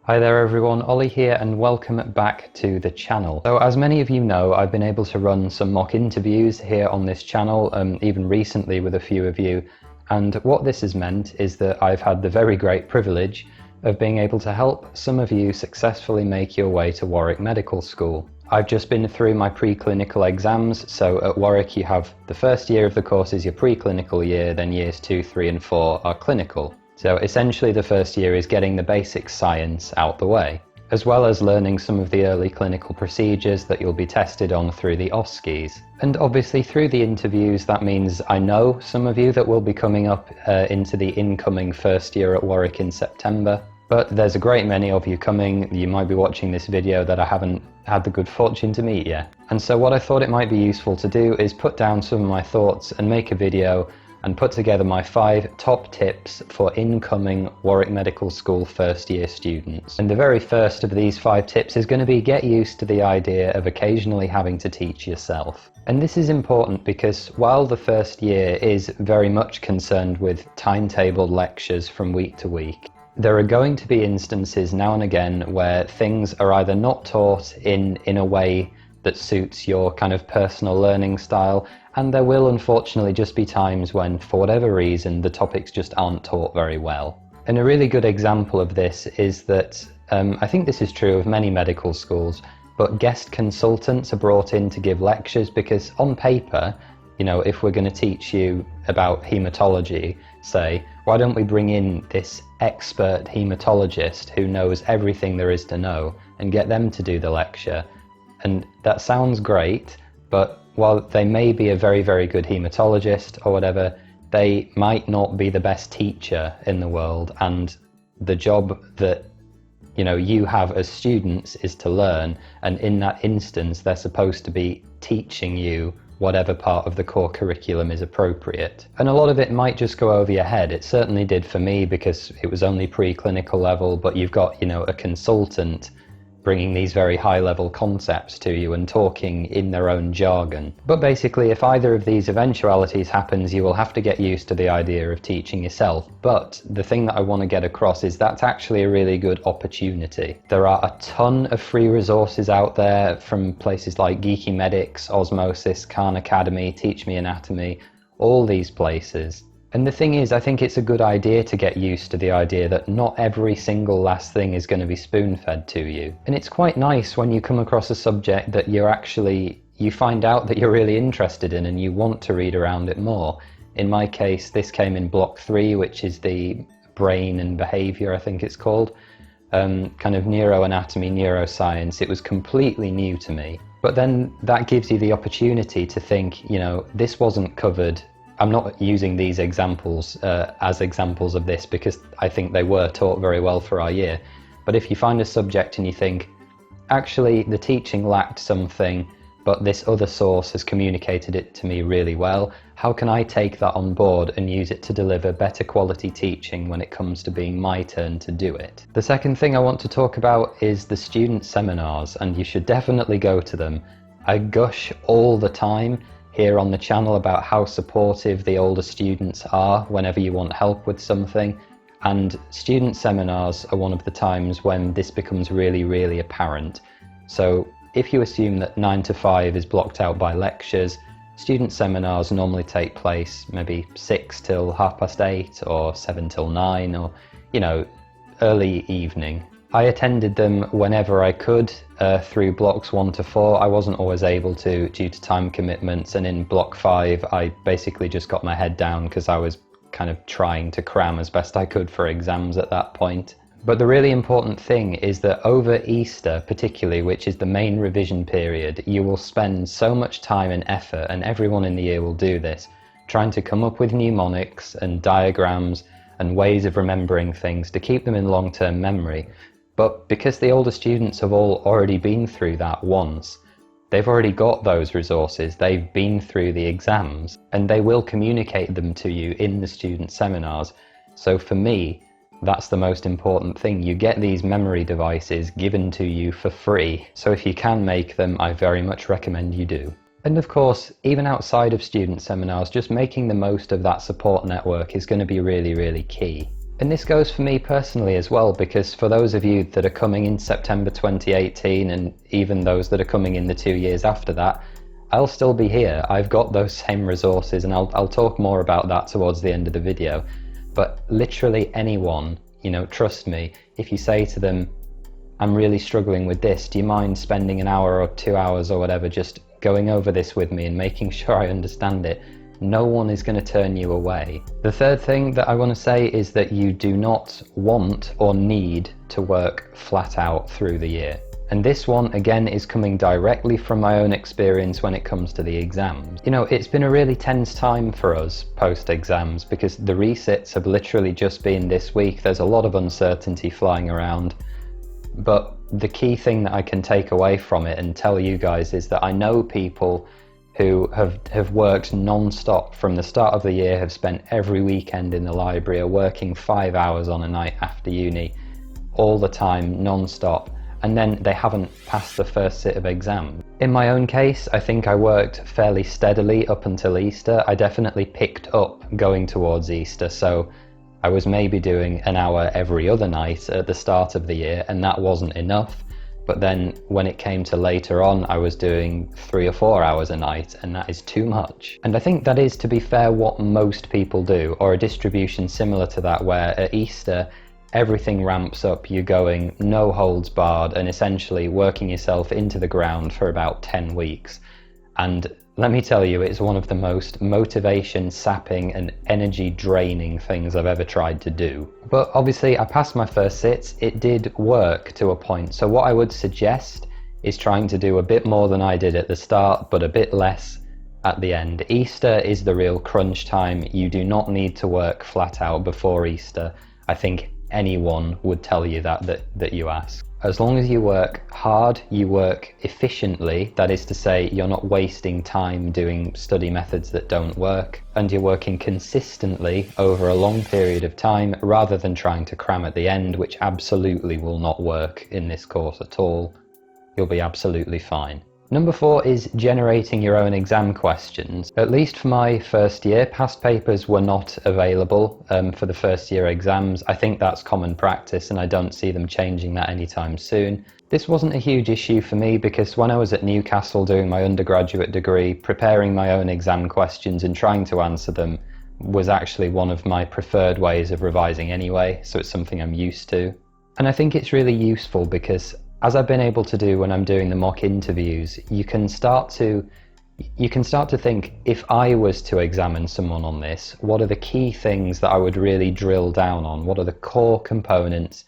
Hi there everyone, Ollie here and welcome back to the channel. So as many of you know, I've been able to run some mock interviews here on this channel, even recently with a few of you. And what this has meant is that I've had the very great privilege of being able to help some of you successfully make your way to Warwick Medical School. I've just been through my preclinical exams, so at Warwick you have the first year of the course is your preclinical year, then years 2, 3 and 4 are clinical. So essentially the first year is getting the basic science out the way, as well as learning some of the early clinical procedures that you'll be tested on through the OSCEs. And obviously through the interviews that means I know some of you that will be coming up into the incoming first year at Warwick in September. But there's a great many of you coming. You might be watching this video that I haven't had the good fortune to meet yet. And so what I thought it might be useful to do is put down some of my thoughts and make a video and put together my 5 top tips for incoming Warwick Medical School first year students. And the very first of these 5 tips is going to be get used to the idea of occasionally having to teach yourself. And this is important because while the first year is very much concerned with timetabled lectures from week to week, there are going to be instances now and again where things are either not taught in a way that suits your kind of personal learning style, and there will unfortunately just be times when, for whatever reason, the topics just aren't taught very well. And a really good example of this is that, I think this is true of many medical schools, but guest consultants are brought in to give lectures because on paper, you know, if we're going to teach you about haematology, say, why don't we bring in this expert haematologist who knows everything there is to know and get them to do the lecture? And that sounds great, but while they may be a very, very good haematologist or whatever, they might not be the best teacher in the world. And the job that, you know, you have as students is to learn. And in that instance, they're supposed to be teaching you whatever part of the core curriculum is appropriate. And a lot of it might just go over your head. It certainly did for me because it was only preclinical level, but you've got, you know, a consultant bringing these very high-level concepts to you and talking in their own jargon. But basically, if either of these eventualities happens, you will have to get used to the idea of teaching yourself. But the thing that I want to get across is that's actually a really good opportunity. There are a ton of free resources out there from places like Geeky Medics, Osmosis, Khan Academy, Teach Me Anatomy, all these places. And the thing is, I think it's a good idea to get used to the idea that not every single last thing is going to be spoon-fed to you. And it's quite nice when you come across a subject that you find out that you're really interested in and you want to read around it more. In my case, this came in block 3, which is the brain and behavior, I think it's called. Kind of neuroanatomy, neuroscience. It was completely new to me. But then that gives you the opportunity to think, you know, this wasn't covered. I'm not using these examples as examples of this because I think they were taught very well for our year. But if you find a subject and you think, actually the teaching lacked something, but this other source has communicated it to me really well, how can I take that on board and use it to deliver better quality teaching when it comes to being my turn to do it? The second thing I want to talk about is the student seminars, and you should definitely go to them. I gush all the time here on the channel about how supportive the older students are whenever you want help with something, and student seminars are one of the times when this becomes really, really apparent. So if you assume that 9 to 5 is blocked out by lectures, student seminars normally take place maybe 6 till 8:30 or 7 till 9, or, you know, early evening. I attended them whenever I could through blocks 1 to 4. I wasn't always able to due to time commitments, and in block 5 I basically just got my head down because I was kind of trying to cram as best I could for exams at that point. But the really important thing is that over Easter particularly, which is the main revision period, you will spend so much time and effort, and everyone in the year will do this, trying to come up with mnemonics and diagrams and ways of remembering things to keep them in long-term memory. But because the older students have all already been through that once, they've already got those resources, they've been through the exams, and they will communicate them to you in the student seminars. So for me, that's the most important thing. You get these memory devices given to you for free. So if you can make them, I very much recommend you do. And of course, even outside of student seminars, just making the most of that support network is going to be really, really key. And this goes for me personally as well, because for those of you that are coming in September 2018, and even those that are coming in the 2 years after that, I'll still be here. I've got those same resources, and I'll talk more about that towards the end of the video. But literally anyone, trust me, if you say to them, I'm really struggling with this, do you mind spending an hour or 2 hours or whatever just going over this with me and making sure I understand it? No one is going to turn you away. The third thing that I want to say is that you do not want or need to work flat out through the year. And this one, again, is coming directly from my own experience when it comes to the exams. It's been a really tense time for us post-exams because the resits have literally just been this week. There's a lot of uncertainty flying around. But the key thing that I can take away from it and tell you guys is that I know people who have worked non-stop from the start of the year, have spent every weekend in the library, are working 5 hours on a night after uni, all the time, non-stop, and then they haven't passed the first sit of exams. In my own case, I think I worked fairly steadily up until Easter. I definitely picked up going towards Easter, so I was maybe doing an hour every other night at the start of the year, and that wasn't enough. But then when it came to later on, I was doing 3 or 4 hours a night, and that is too much. And I think that is, to be fair, what most people do, or a distribution similar to that, where at Easter, everything ramps up, you're going no holds barred and essentially working yourself into the ground for about 10 weeks. And let me tell you, it's one of the most motivation sapping and energy draining things I've ever tried to do. But obviously I passed my first sits. It did work to a point. So what I would suggest is trying to do a bit more than I did at the start, but a bit less at the end. Easter is the real crunch time. You do not need to work flat out before Easter. I think anyone would tell you that you ask. As long as you work hard, you work efficiently, that is to say you're not wasting time doing study methods that don't work, and you're working consistently over a long period of time rather than trying to cram at the end, which absolutely will not work in this course at all. You'll be absolutely fine. Number 4 is generating your own exam questions. At least for my first year, past papers were not available for the first year exams. I think that's common practice and I don't see them changing that anytime soon. This wasn't a huge issue for me because when I was at Newcastle doing my undergraduate degree, preparing my own exam questions and trying to answer them was actually one of my preferred ways of revising anyway, so it's something I'm used to. And I think it's really useful because, as I've been able to do when I'm doing the mock interviews, you can start to think, if I was to examine someone on this, what are the key things that I would really drill down on? What are the core components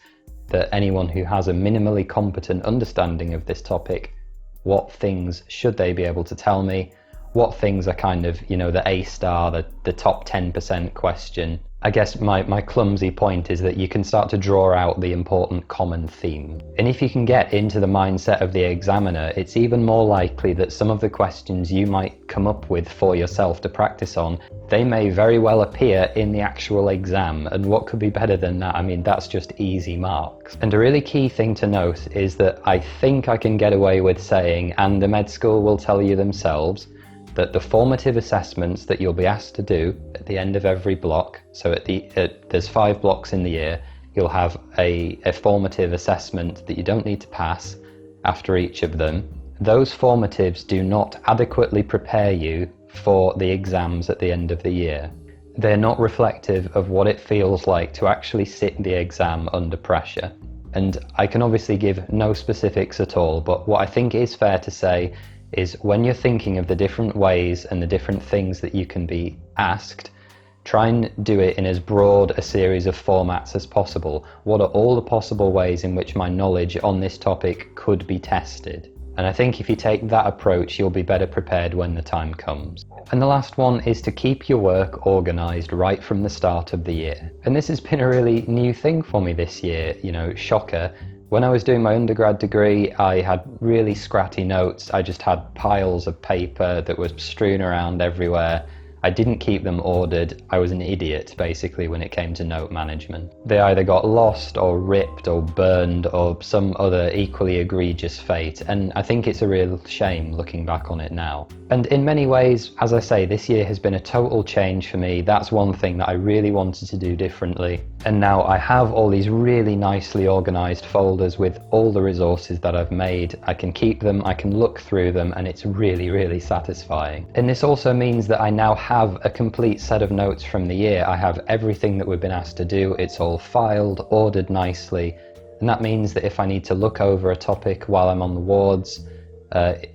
that anyone who has a minimally competent understanding of this topic, what things should they be able to tell me? What things are kind of, the A star, the top 10% question? I guess my clumsy point is that you can start to draw out the important common theme. And if you can get into the mindset of the examiner, it's even more likely that some of the questions you might come up with for yourself to practice on, they may very well appear in the actual exam. And what could be better than that? I mean, that's just easy marks. And a really key thing to note is that I think I can get away with saying, and the med school will tell you themselves, that the formative assessments that you'll be asked to do at the end of every block, so there's 5 blocks in the year, you'll have a formative assessment that you don't need to pass after each of them. Those formatives do not adequately prepare you for the exams at the end of the year. They're not reflective of what it feels like to actually sit the exam under pressure. And I can obviously give no specifics at all, but what I think is fair to say is when you're thinking of the different ways and the different things that you can be asked, try and do it in as broad a series of formats as possible. What are all the possible ways in which my knowledge on this topic could be tested? And I think if you take that approach, you'll be better prepared when the time comes. And the last one is to keep your work organised right from the start of the year. And this has been a really new thing for me this year, shocker. When I was doing my undergrad degree, I had really scratty notes. I just had piles of paper that was strewn around everywhere. I didn't keep them ordered. I was an idiot, basically, when it came to note management. They either got lost or ripped or burned or some other equally egregious fate, and I think it's a real shame looking back on it now. And in many ways, as I say, this year has been a total change for me. That's one thing that I really wanted to do differently. And now I have all these really nicely organized folders with all the resources that I've made. I can keep them, I can look through them, and it's really, really satisfying. And this also means that I now have a complete set of notes from the year. I have everything that we've been asked to do. It's all filed, ordered nicely. And that means that if I need to look over a topic while I'm on the wards,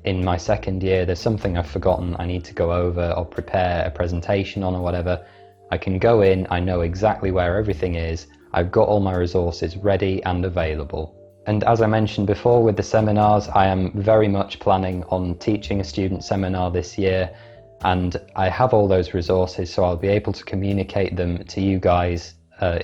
in my second year, there's something I've forgotten I need to go over or prepare a presentation on or whatever, I can go in, I know exactly where everything is, I've got all my resources ready and available. And as I mentioned before with the seminars, I am very much planning on teaching a student seminar this year, and I have all those resources, so I'll be able to communicate them to you guys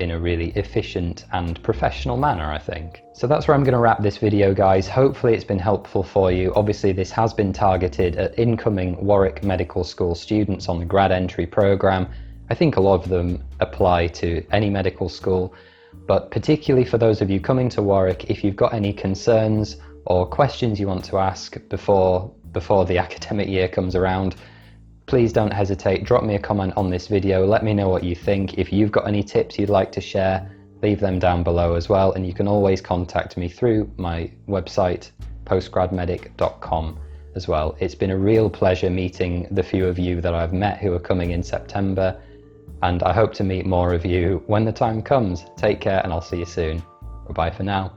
in a really efficient and professional manner, I think. So that's where I'm going to wrap this video, guys. Hopefully it's been helpful for you. Obviously this has been targeted at incoming Warwick Medical School students on the grad entry programme. I think a lot of them apply to any medical school, but particularly for those of you coming to Warwick, if you've got any concerns or questions you want to ask before the academic year comes around, please don't hesitate, drop me a comment on this video, let me know what you think. If you've got any tips you'd like to share, leave them down below as well, and you can always contact me through my website, PostGradMedic.com as well. It's been a real pleasure meeting the few of you that I've met who are coming in September, and I hope to meet more of you when the time comes. Take care, and I'll see you soon. Bye-bye for now.